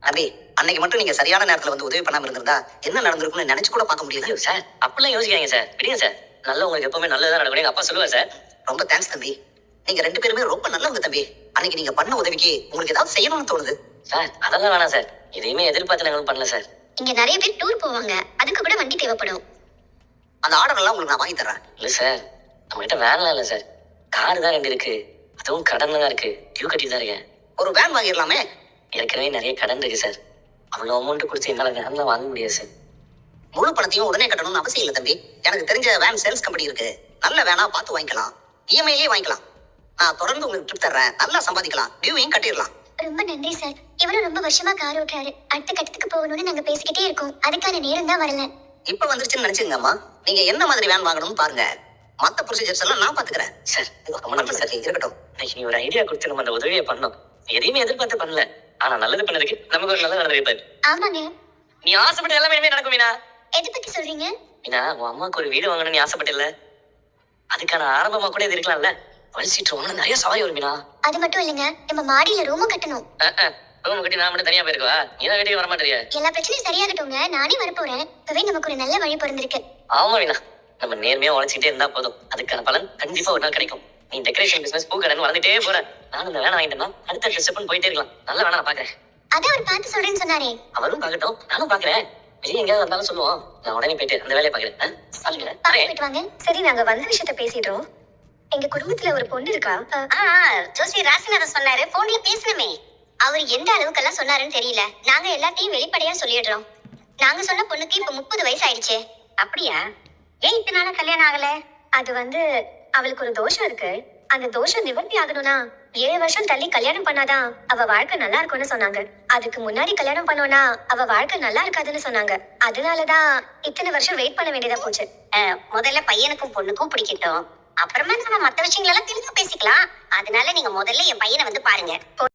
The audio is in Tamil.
தம்பி, அன்னைக்கு மட்டும் நீங்க சரியான நேரத்துல வந்து உதவி பண்ணாம இருந்திருந்தா என்ன நடந்திருக்கும்னு நினைச்சு கூட பார்க்க முடியாது. சார் அப்படிலாம் யோசிக்காதீங்க சார், விடுங்க சார். நல்லா உங்களுக்கு எப்பவுமே நல்லதான் நடக்கும் எங்க அப்பா சொல்லுவார் சார். ரொம்ப தேங்க்ஸ் தம்பி. நீங்க ரெண்டு பேருமே ரொம்ப நல்லவங்க தம்பி. அன்னைக்கு நீங்க பண்ண உதவிக்கு உங்களுக்கு ஏதாவது செய்யணும்னு தோணுது. சார் அதெல்லாம் வேணாம் சார், எதையுமே எதிர்பார்த்து நாங்களும் பண்ணல சார். இங்க நிறைய பேர் டூர் போவாங்க, அதுக்கு கூட வண்டி தேவைப்படும். அந்த ஆர்டர் எல்லாம் உங்களுக்கு நான் வாங்கி தர்றேன். இல்ல சார், நம்ம கிட்ட வேன்லாம் இல்ல சார், கார் தான் 2 இருக்கு. அதுவும் கடன்ல தான் இருக்கு, டியூ கட்டிட்டு தான் இருக்கேன். ஒரு வேன் வாங்கிடலாமே. ஏற்கனவே நிறைய கடன் இருக்கு சார், அவ்வளோ அமௌண்ட் கொடுத்து என்னால வேன்லாம் வாங்க முடியாது சார். முழு பணத்தையும் உடனே கட்டணும்னு அவசியம் இல்லை தம்பி. எனக்கு தெரிஞ்ச வேன் சேல்ஸ் கம்பெனி இருக்கு, நல்ல வேனா பார்த்து வாங்கிக்கலாம், இஎம்ஐலயே வாங்கிக்கலாம். நான் தொடர்ந்து உங்களுக்கு ட்ரிப் தர்றேன், நல்லா சம்பாதிக்கலாம், டியூவையும் கட்டிடலாம். ரொம்ப நன்றி சார். இவரும் ரொம்ப வருஷமா கார் ஓட்டுறாரு, அடுத்த கட்டத்துக்கு போகணும்னு நாங்க பேசிக்கிட்டே இருக்கோம். அதுக்கான நேரம் தான் வரல. இப்ப வந்துருச்சுன்னு நினைச்சுங்கம்மா. நீங்க என்ன மாதிரி வேன் வாங்கணும்னு பாருங்க, மத்த ப்ரொசீஜர்ஸ் எல்லாம் நான் பாத்துக்கிறேன். சார் ரொம்ப நன்றி சார். இருக்கட்டும். இன்னைக்கு நீ ஒரு ஐடியா கொடுத்து நம்ம அந்த உதவியை பண்ணோம். எதையுமே எதிர்பார்த்து பண்ணல, ஆனா நல்லது பண்ணதுக்கு நமக்கு ஒரு நல்லது நடந்திருப்பாரு. ஆமாங்க. நீ ஆசைப்பட்ட எல்லாமே இனிமே நடக்கும் மீனா. எதை பத்தி சொல்றீங்க? மீனா, உன் அம்மாவுக்கு ஒரு வீடு வாங்கணும்னு நீ ஆசைப்பட்டல, அதுக்கான ஆரம்பமா கூட இது இருக்கலாம்ல. வலிச்சிட்டு ஒண்ணு நிறைய சவாய் வரும் மீனா. அது மட்டும் இல்லைங்க, நம்ம மாடியில ரூமும் கட்டணும். ரூம் கட்டி நான் மட்டும் தனியா போயிருக்கவா? நீ தான் வீட்டுக்கு வர மாட்டேறியா? எல்லா பிரச்சனையும் சரியாகட்டுங்க, நானே வரப்போறேன். இப்பவே நமக்கு ஒரு நல்ல வழி பிறந்திருக்கு. ஆமா மீனா, நம்ம நேர்மையா உழைச்சிட்டே இருந்தா போதும், அதுக்கான பலன் கண்டிப்பா ஒரு நாள் கிடைக்கும். நீ டெக்கரேஷன் பிசினஸ் பூ கடன் வளர்ந்துட்டே போற, நானும் இந்த வேலை வாங்கிட்டேன்னா அடுத்த ஸ்டெப் போயிட்டே இருக்கலாம். நல்ல வேணா நான் பாக்குறேன். அதான் அவர் பார்த்து சொல்றேன்னு சொன்னாரே. அவரும் பார்க்கட்டும், நானும் பாக்குறேன். வெளியே எங்கேயாவது வந்தாலும் சொல்லுவோம், நான் உடனே போயிட்டு அந்த வேலையை பாக்குறேன். போயிட்டு வாங்க. சரி, நாங்க வந்த விஷயத்த பேசிடுறோம். எங்க குடும்பத்துல ஒரு பொண்ணு இருக்கா. ஜோசி ராசிநாதன் சொன்னாரு, போன்ல பேசணுமே. அவர் எந்த அளவுக்கெல்லாம் சொன்னாருன்னு தெரியல. நாங்க எல்லாத்தையும் வெளிப்படையா சொல்லிடுறோம். நாங்க சொன்ன பொண்ணுக்கு இப்ப 30 வயசு ஆயிடுச்சு. அப்படியா? ஏன் இத்தனை நாளா கல்யாணம் ஆகல? அது அவளுக்கு ஒரு தோஷம் இருக்கு. அந்த தோஷம் நிவர்த்தி ஆகணும்னா 7 வருஷம் தள்ளி கல்யாணம் பண்ணாதான் அவ வாழ்க்கை நல்லா இருக்கும்னு சொன்னாங்க. அதுக்கு முன்னாடி கல்யாணம் பண்ணோம்னா அவ வாழ்க்கை நல்லா இருக்காதுன்னு சொன்னாங்க. அதனாலதான் இத்தனை வருஷம் வெயிட் பண்ண வேண்டியதா போச்சு. முதல்ல பையனுக்கும் பொண்ணுக்கும் பிடிக்கட்டும், அப்புறமா நம்ம மத்த விஷயங்களெல்லாம் தெளிவா பேசிக்கலாம். அதனால நீங்க முதல்ல என் பையனை வந்து பாருங்க.